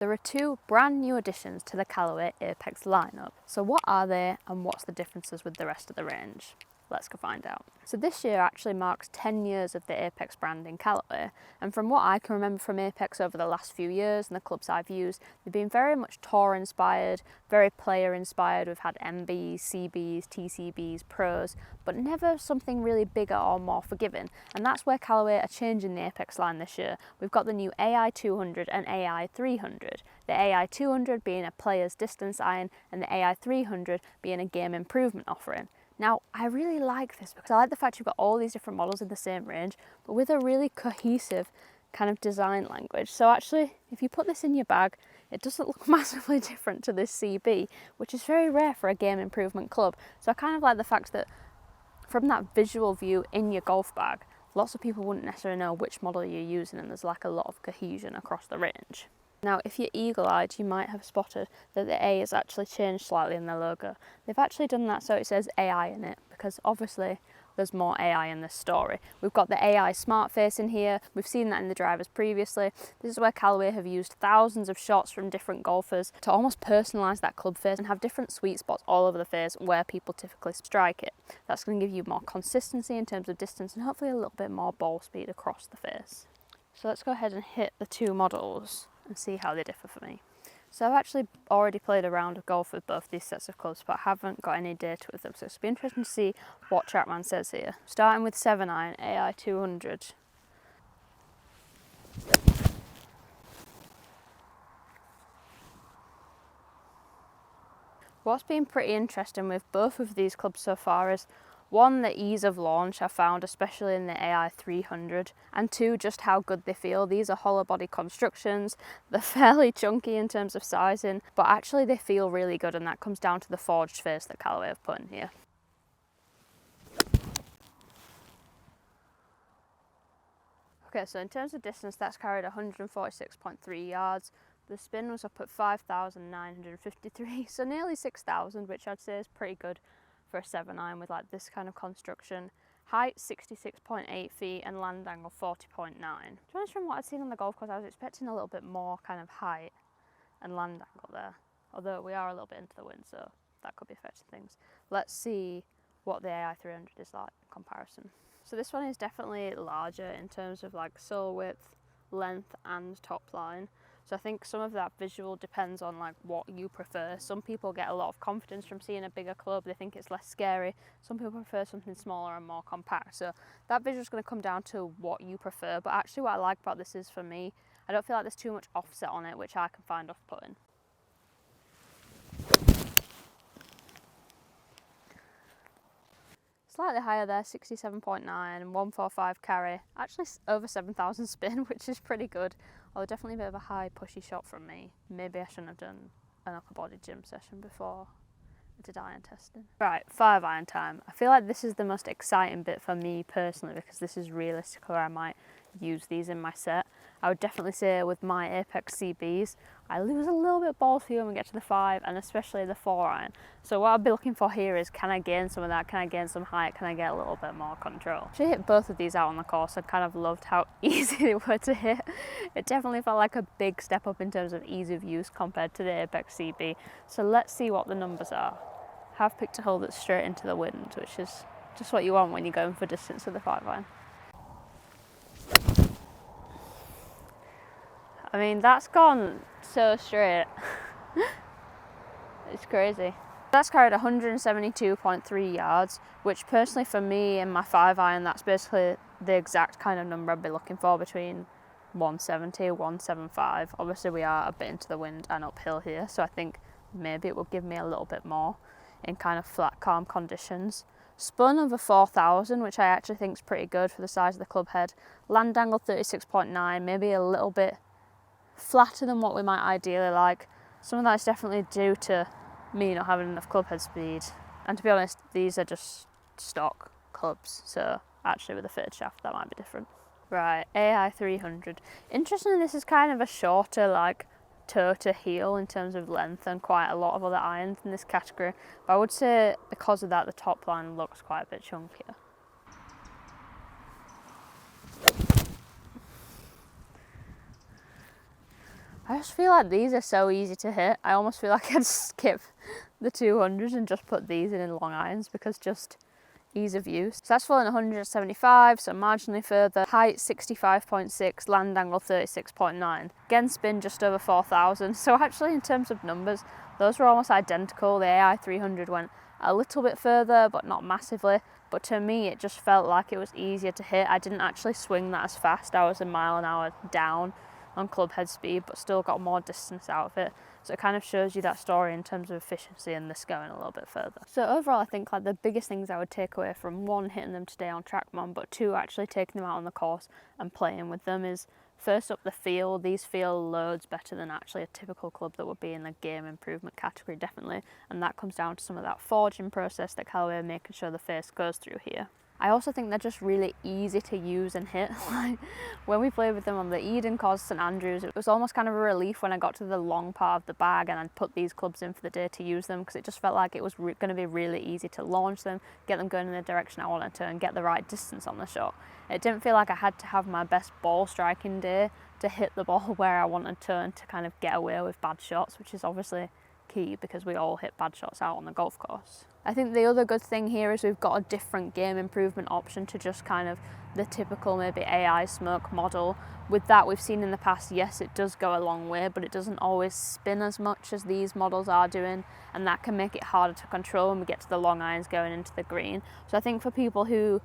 There are two brand new additions to the Callaway Apex lineup. So what are they and what's the differences with the rest of the range? Let's go find out. So this year actually marks 10 years of the Apex brand in Callaway, and from what I can remember from Apex over the last few years and the clubs I've used, they've been very much tour inspired, very player inspired. We've had MBs, CBs, TCBs, pros, but never something really bigger or more forgiving, and that's where Callaway are changing the Apex line this year. We've got the new Ai200 and Ai300, the Ai200 being a player's distance iron and the Ai300 being a game improvement offering. Now, I really like this because I like the fact you've got all these different models in the same range, but with a really cohesive kind of design language. So actually, if you put this in your bag, it doesn't look massively different to this CB, which is very rare for a game improvement club. So I kind of like the fact that from that visual view in your golf bag, lots of people wouldn't necessarily know which model you're using, and there's like a lot of cohesion across the range. Now, if you're eagle-eyed, you might have spotted that the A has actually changed slightly in the logo. They've actually done that so it says AI in it, because obviously there's more AI in this story. We've got the AI smart face in here. We've seen that in the drivers previously. This is where Callaway have used thousands of shots from different golfers to almost personalise that club face and have different sweet spots all over the face where people typically strike it. That's going to give you more consistency in terms of distance and hopefully a little bit more ball speed across the face. So let's go ahead and hit the two models and see how they differ for me. So I've actually already played a round of golf with both these sets of clubs, but I haven't got any data with them, so it's been interesting to see what Trackman says here. Starting with 7-iron, Ai200. What's been pretty interesting with both of these clubs so far is, one, the ease of launch I found, especially in the Ai300, and two, just how good they feel. These are hollow body constructions, they're fairly chunky in terms of sizing, but actually they feel really good, and that comes down to the forged face that Callaway have put in here. Okay, so in terms of distance, that's carried 146.3 yards. The spin was up at 5,953, so nearly 6,000, which I'd say is pretty good for a 7-iron with like this kind of construction. Height 66.8 feet and land angle 40.9. To be honest, from what I'd seen on the golf course, I was expecting a little bit more kind of height and land angle there, although we are a little bit into the wind, so that could be affecting things. Let's see what the Ai300 is like in comparison. So this one is definitely larger in terms of like sole width, length and top line. So I think some of that visual depends on like what you prefer. Some people get a lot of confidence from seeing a bigger club, they think it's less scary. Some people prefer something smaller and more compact. So that visual is going to come down to what you prefer. But actually what I like about this is, for me, I don't feel like there's too much offset on it, which I can find off-putting. Slightly higher there, 67.9 and 145 carry. Actually over 7,000 spin, which is pretty good. Although definitely a bit of a high pushy shot from me. Maybe I shouldn't have done an upper body gym session before I did iron testing. Right, 5-iron time. I feel like this is the most exciting bit for me personally, because this is realistically where I might use these in my set. I would definitely say with my Apex CBs, I lose a little bit ball speed when we get to the 5 and especially the 4-iron. So what I'll be looking for here is, can I gain some of that? Can I gain some height? Can I get a little bit more control? I actually hit both of these out on the course. I kind of loved how easy they were to hit. It definitely felt like a big step up in terms of ease of use compared to the Apex CB. So let's see what the numbers are. I've picked a hole that's straight into the wind, which is just what you want when you're going for distance with the 5-iron. I mean, that's gone so straight. It's crazy. That's carried 172.3 yards, which personally for me in my 5-iron, that's basically the exact kind of number I'd be looking for, between 170 and 175. Obviously we are a bit into the wind and uphill here, so I think maybe it will give me a little bit more in kind of flat, calm conditions. Spun over 4,000, which I actually think is pretty good for the size of the club head. Land angle 36.9, maybe a little bit flatter than what we might ideally like. Some of that is definitely due to me not having enough club head speed, and to be honest, these are just stock clubs, so actually with a fitted shaft that might be different. Right, Ai300. Interestingly, this is kind of a shorter like toe to heel in terms of length than quite a lot of other irons in this category, but I would say because of that the top line looks quite a bit chunkier. I just feel like these are so easy to hit. I almost feel like I'd skip the 200 and just put these in long irons because just ease of use. Successful in 175, so marginally further. Height 65.6, land angle 36.9. Again, spin just over 4,000. So actually in terms of numbers, those were almost identical. The Ai300 went a little bit further, but not massively. But to me, it just felt like it was easier to hit. I didn't actually swing that as fast. I was a mile an hour down on club head speed, but still got more distance out of it. So it kind of shows you that story in terms of efficiency and this going a little bit further. So overall, I think like the biggest things I would take away from one, hitting them today on TrackMan, but two, actually taking them out on the course and playing with them is first up the feel. These feel loads better than actually a typical club that would be in the game improvement category, definitely. And that comes down to some of that forging process that Callaway are making sure the face goes through here. I also think they're just really easy to use and hit. Like when we played with them on the Eden course, St Andrews, it was almost kind of a relief when I got to the long part of the bag and I'd put these clubs in for the day to use them, because it just felt like it was going to be really easy to launch them, get them going in the direction I wanted to, and get the right distance on the shot. It didn't feel like I had to have my best ball striking day to hit the ball where I wanted to and to kind of get away with bad shots, which is obviously key because we all hit bad shots out on the golf course. I think the other good thing here is we've got a different game improvement option to just kind of the typical maybe AI smoke model. With that, we've seen in the past, yes, it does go a long way, but it doesn't always spin as much as these models are doing, and that can make it harder to control when we get to the long irons going into the green. So I think for people who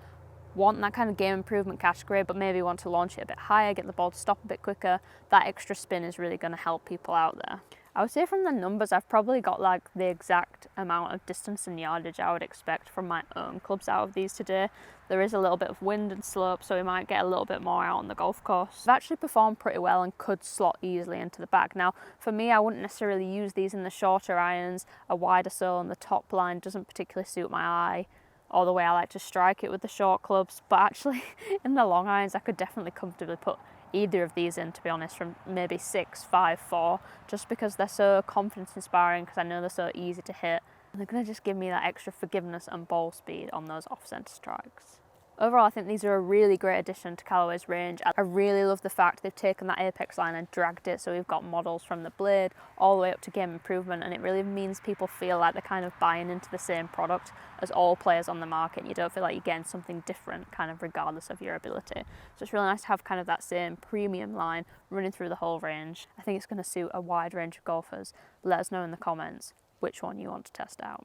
want that kind of game improvement category but maybe want to launch it a bit higher, get the ball to stop a bit quicker, that extra spin is really going to help people out there. I would say from the numbers, I've probably got like the exact amount of distance and yardage I would expect from my own clubs out of these today. There is a little bit of wind and slope, so we might get a little bit more out on the golf course. They've actually performed pretty well and could slot easily into the bag. Now, for me, I wouldn't necessarily use these in the shorter irons. A wider sole on the top line doesn't particularly suit my eye or the way I like to strike it with the short clubs, but actually in the long irons, I could definitely comfortably put either of these in, to be honest, from maybe 6, 5, 4, just because they're so confidence inspiring, because I know they're so easy to hit, and they're going to just give me that extra forgiveness and ball speed on those off-centre strikes. Overall, I think these are a really great addition to Callaway's range. I really love the fact they've taken that apex line and dragged it, so we've got models from the blade all the way up to game improvement, and it really means people feel like they're kind of buying into the same product as all players on the market, and you don't feel like you're getting something different kind of regardless of your ability. So it's really nice to have kind of that same premium line running through the whole range. I think it's going to suit a wide range of golfers. Let us know in the comments which one you want to test out.